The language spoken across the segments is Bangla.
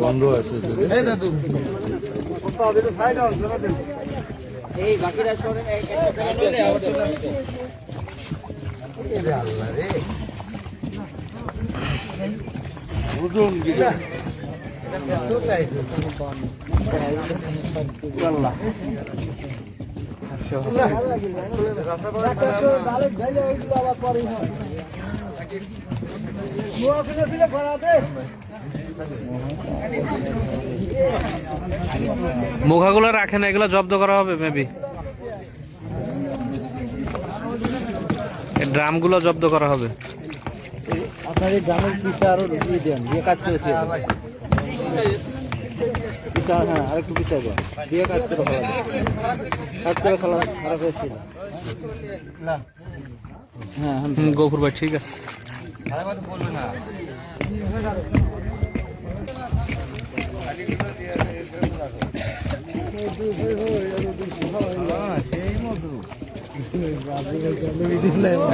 বন্ধ আছে দাদু এই বাকিরা আল্লাহ রে বুঝুন গিলা তো টাইট আল্লাহ মুখাগুলো রাখে না, এগুলো জব্দ করা হবে মেবি। ড্রাম গুলো জব্দ করা হবে। আপনার এই ড্রামের পিসা আরো দিয়ে দেন, দিয়ে কাজ করেছে পিসা, হ্যাঁ আরেকটু পিসা দেন, দিয়ে কাজ করে ফেলা খারাপ হয়েছিল। হ্যাঁ গফুর ভাই ঠিক আছে।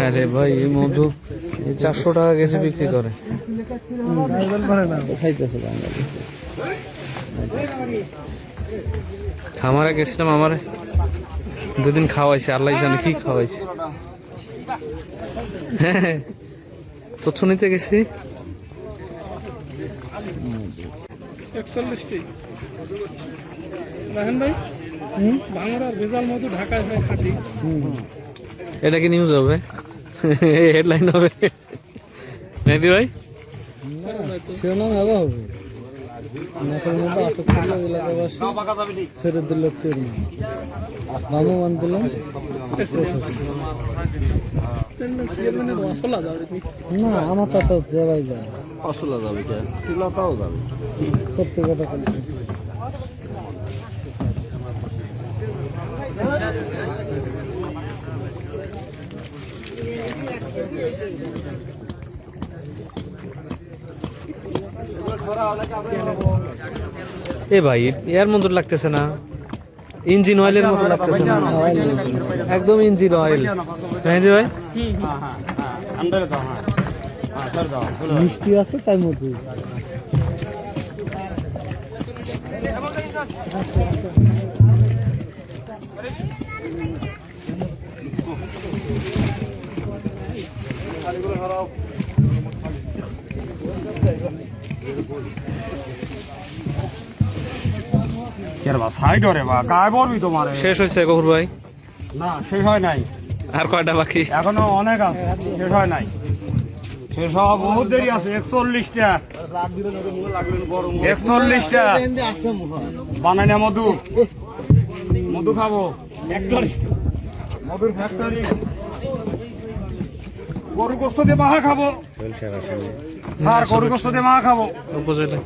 আরে ভাই এই মধু 400 টাকা কেজি বিক্রি করে। খামারে গেছিলাম, আমারে দুদিন খাওয়াইছে, আল্লাহ জানে কি খাওয়াইছে। হ্যাঁ তথ্য নিতে গেছি। 41টি রাহেন ভাই, ভাঙড়ার ভেজাল মধু ঢাকায় হয় খাঁটি। এটা কি নিউজ হবে, হেডলাইন হবে মেহেদি ভাই? শিরোনাম হবে হবে নাকের মধ্যে আটক করলো এলাকাবাসী, ছেড়ে দিল চেয়ারম্যান, নামও মান দিল না। আমার তো যাওয়াই যায়, আসলা যাবে কে শিলাটাও যাবে, সত্যি কথা বলছি। এ ভাই এর মতো লাগতেছে না, ইঞ্জিন অয়েলের মতো লাগতেছে না, একদম ইঞ্জিন অয়েল। মেহেদি ভাই মিষ্টি আছে তার মধ্যে। শেষ হয়েছে গফুর ভাই? না শেষ হয় নাই, আর কয়টা বাকি? এখনো অনেক আছে, শেষ হয় নাই, শেষ হওয়া বহুত দেরি আছে। 41টা 41টা বানাই না মধু, মধু খাবো, মধুর ফ্যাক্টরি, গরু গোস্ত দিয়ে মাখা খাবো স্যার, গরু গোস্ত দিয়ে মাখা খাবো। উপজেলা